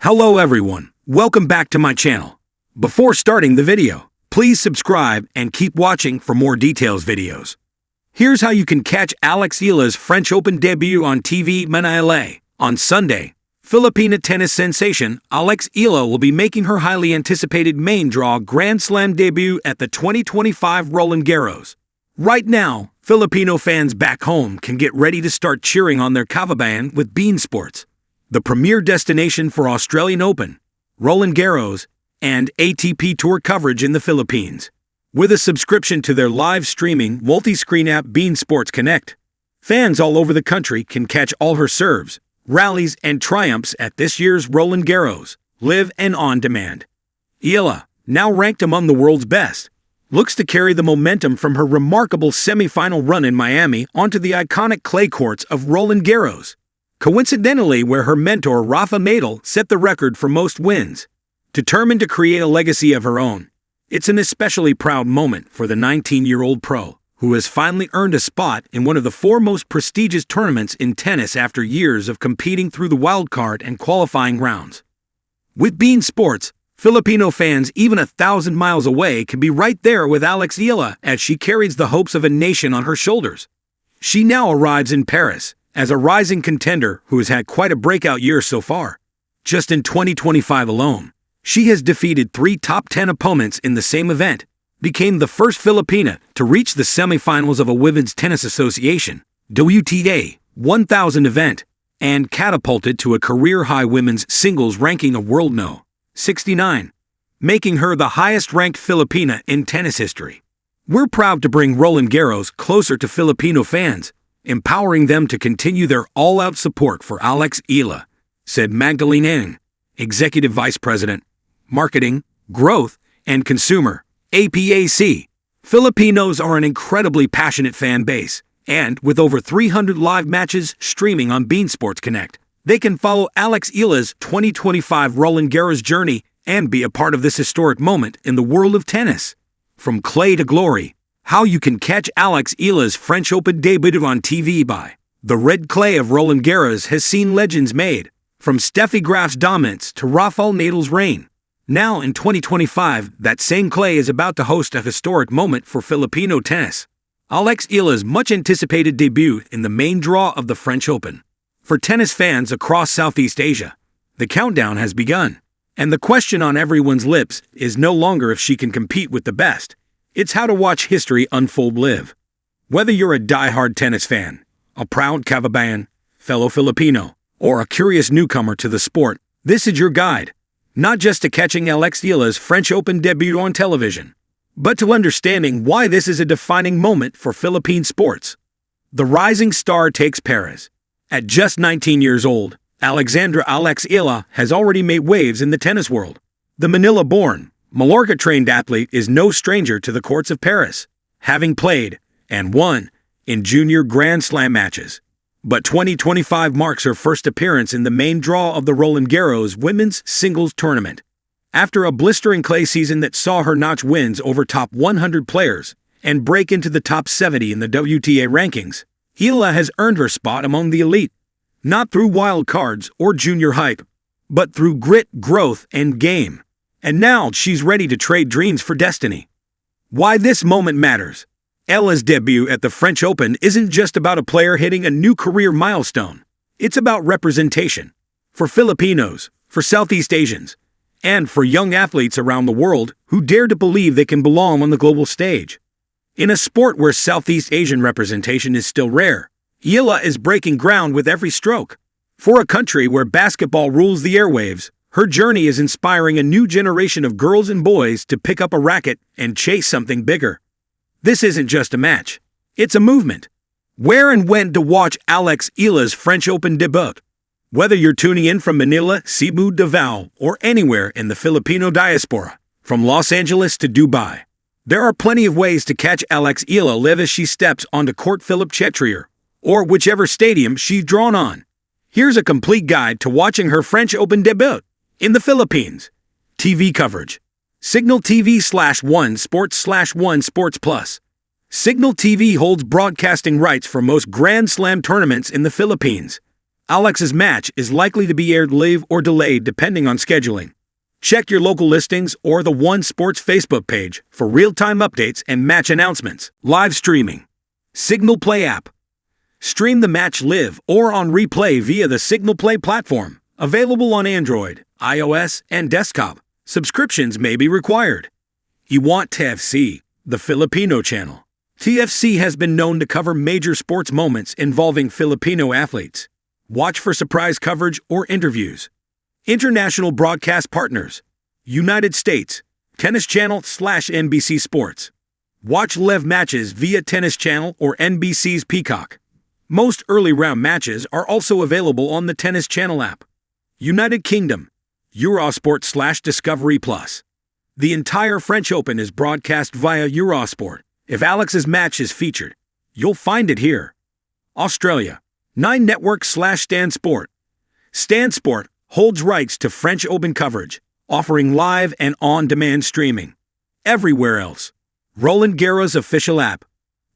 Hello everyone, welcome back to my channel. Before starting the video, please subscribe and keep watching for more details videos. Here's how you can catch Alex Eala's French Open debut on TV MANILA. On Sunday, Filipina tennis sensation Alex Eala will be making her highly anticipated main draw Grand Slam debut at the 2025 Roland Garros. Right now, Filipino fans back home can get ready to start cheering on their kababayan with BeIn Sports, the premier destination for Australian Open, Roland Garros, and ATP Tour coverage in the Philippines. With a subscription to their live streaming multi-screen app BeIn Sports Connect, fans all over the country can catch all her serves, rallies, and triumphs at this year's Roland Garros, live and on demand. Eala, now ranked among the world's best, looks to carry the momentum from her remarkable semi-final run in Miami onto the iconic clay courts of Roland Garros, coincidentally where her mentor Rafa Nadal set the record for most wins. Determined to create a legacy of her own, it's an especially proud moment for the 19-year-old pro, who has finally earned a spot in one of the four most prestigious tournaments in tennis after years of competing through the wildcard and qualifying rounds. With BeIn Sports, Filipino fans even 1,000 miles away can be right there with Alex Eala as she carries the hopes of a nation on her shoulders. She now arrives in Paris as a rising contender who has had quite a breakout year so far. Just in 2025 alone, she has defeated 3 top 10 opponents in the same event, became the first Filipina to reach the semifinals of a Women's Tennis Association WTA 1000 event, and catapulted to a career-high women's singles ranking of World No. 69, making her the highest-ranked Filipina in tennis history. We're proud to bring Roland Garros closer to Filipino fans, empowering them to continue their all-out support for Alex Eala, said Magdalene Ng, Executive Vice President, Marketing, Growth, and Consumer, APAC. Filipinos are an incredibly passionate fan base, and with over 300 live matches streaming on BeIn Sports Connect, they can follow Alex Eala's 2025 Roland Garros journey and be a part of this historic moment in the world of tennis. From clay to glory, how you can catch Alex Eala's French Open debut on TV by the red clay of Roland Garros has seen legends made, from Steffi Graf's dominance to Rafael Nadal's reign. Now in 2025, that same clay is about to host a historic moment for Filipino tennis. Alex Eala's much-anticipated debut in the main draw of the French Open. For tennis fans across Southeast Asia, the countdown has begun, and the question on everyone's lips is no longer if she can compete with the best. It's how to watch history unfold live. Whether you're a die-hard tennis fan, a proud kababayan, fellow Filipino, or a curious newcomer to the sport, this is your guide, not just to catching Alex Eala's French Open debut on television, but to understanding why this is a defining moment for Philippine sports. The rising star takes Paris. At just 19 years old, Alex Eala has already made waves in the tennis world. The Manila-born, Mallorca-trained athlete is no stranger to the courts of Paris, having played and won in junior Grand Slam matches. But 2025 marks her first appearance in the main draw of the Roland Garros women's singles tournament. After a blistering clay season that saw her notch wins over top 100 players and break into the top 70 in the WTA rankings, Eala has earned her spot among the elite, not through wild cards or junior hype, but through grit, growth, and game. And now she's ready to trade dreams for destiny. Why this moment matters. Eala's debut at the French Open isn't just about a player hitting a new career milestone. It's about representation. For Filipinos, for Southeast Asians, and for young athletes around the world who dare to believe they can belong on the global stage. In a sport where Southeast Asian representation is still rare, Eala is breaking ground with every stroke. For a country where basketball rules the airwaves, her journey is inspiring a new generation of girls and boys to pick up a racket and chase something bigger. This isn't just a match, it's a movement. Where and when to watch Alex Eala's French Open debut? Whether you're tuning in from Manila, Cebu, Davao, or anywhere in the Filipino diaspora, from Los Angeles to Dubai, there are plenty of ways to catch Alex Eala live as she steps onto Court Philip Chetrier, or whichever stadium she's drawn on. Here's a complete guide to watching her French Open debut. In the Philippines, TV coverage. Signal TV/1 Sports/1 Sports Plus. Signal TV holds broadcasting rights for most Grand Slam tournaments in the Philippines. Alex's match is likely to be aired live or delayed depending on scheduling. Check your local listings or the BeIn Sports Facebook page for real-time updates and match announcements. Live streaming. Signal Play app. Stream the match live or on replay via the Signal Play platform. Available on Android, iOS, and desktop. Subscriptions may be required. You want TFC, the Filipino channel. TFC has been known to cover major sports moments involving Filipino athletes. Watch for surprise coverage or interviews. International broadcast partners. United States, Tennis Channel/NBC Sports. Watch live matches via Tennis Channel or NBC's Peacock. Most early round matches are also available on the Tennis Channel app. United Kingdom, Eurosport/Discovery Plus. The entire French Open is broadcast via Eurosport. If Alex's match is featured, you'll find it here. Australia, 9 Network/Stan Sport. Stan Sport holds rights to French Open coverage, offering live and on-demand streaming. Everywhere else, Roland Garros official app.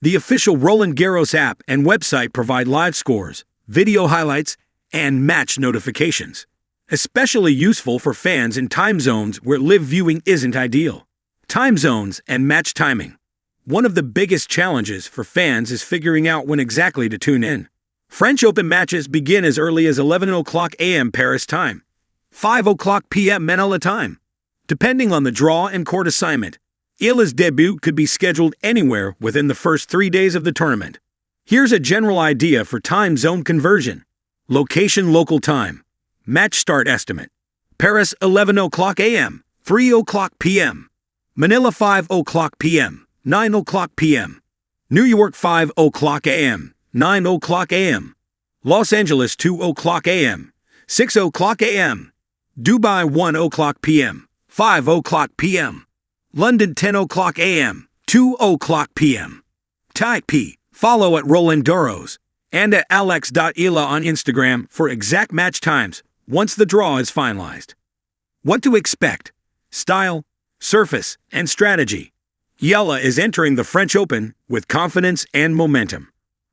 The official Roland Garros app and website provide live scores, video highlights, and match notifications. Especially useful for fans in time zones where live viewing isn't ideal. Time zones and match timing. One of the biggest challenges for fans is figuring out when exactly to tune in. French Open matches begin as early as 11 o'clock a.m. Paris time, 5 o'clock p.m. Manila time. Depending on the draw and court assignment, Eala's debut could be scheduled anywhere within the first 3 days of the tournament. Here's a general idea for time zone conversion. Location local time. Match start estimate. Paris 11 o'clock a.m., 3 o'clock p.m. Manila 5 o'clock p.m., 9 o'clock p.m. New York 5 o'clock a.m., 9 o'clock a.m. Los Angeles 2 o'clock a.m., 6 o'clock a.m. Dubai 1 o'clock p.m., 5 o'clock p.m. London 10 o'clock a.m., 2 o'clock p.m. Taipei. Follow at Roland Garros and at Alex.Eala on Instagram for exact match times once the draw is finalized. What to expect? Style, surface, and strategy. Eala is entering the French Open with confidence and momentum.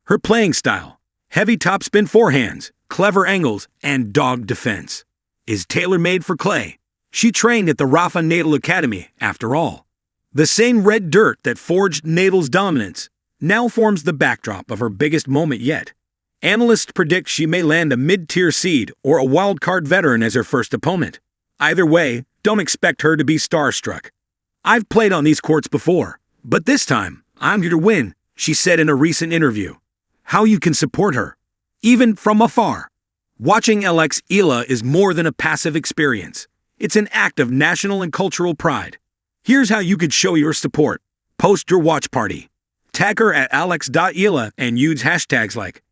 Her playing style, heavy topspin forehands, clever angles, and dogged defense, is tailor-made for clay. She trained at the Rafa Nadal Academy, after all. The same red dirt that forged Nadal's dominance now forms the backdrop of her biggest moment yet. Analysts predict she may land a mid-tier seed or a wild-card veteran as her first opponent. Either way, don't expect her to be starstruck. "I've played on these courts before, but this time, I'm here to win," she said in a recent interview. How you can support her, even from afar. Watching Alex Eala is more than a passive experience. It's an act of national and cultural pride. Here's how you could show your support. Post your watch party. Tag her at Alex.Eala and use hashtags like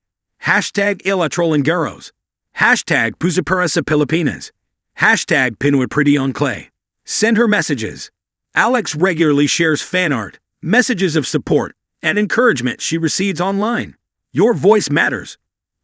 #EalaTrollandGarros, #PusaParaSaPilipinas, #PinoyPrettyOnClay. Send her messages. Alex regularly shares fan art, messages of support, and encouragement she receives online. Your voice matters.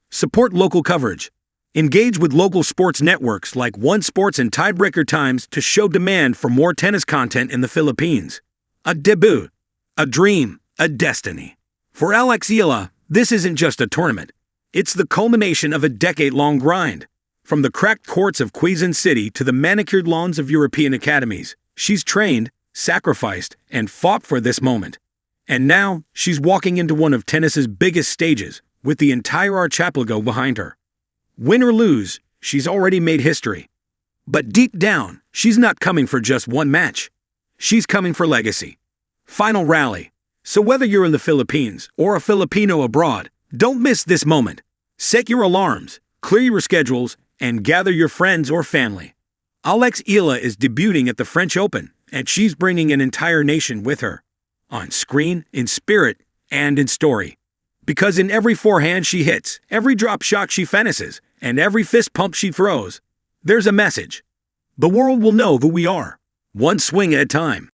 Support local coverage. Engage with local sports networks like BeIn Sports and Tiebreaker Times to show demand for more tennis content in the Philippines. A debut, a dream, a destiny. For Alex Eala, this isn't just a tournament. It's the culmination of a decade-long grind. From the cracked courts of Quezon City to the manicured lawns of European academies, she's trained, sacrificed, and fought for this moment. And now, she's walking into one of tennis's biggest stages, with the entire archipelago behind her. Win or lose, she's already made history. But deep down, she's not coming for just one match. She's coming for legacy. Final rally. So whether you're in the Philippines or a Filipino abroad, don't miss this moment. Set your alarms, clear your schedules, and gather your friends or family. Alex Eala is debuting at the French Open, and she's bringing an entire nation with her. On screen, in spirit, and in story. Because in every forehand she hits, every drop shot she finishes, and every fist pump she throws, there's a message. The world will know who we are, one swing at a time.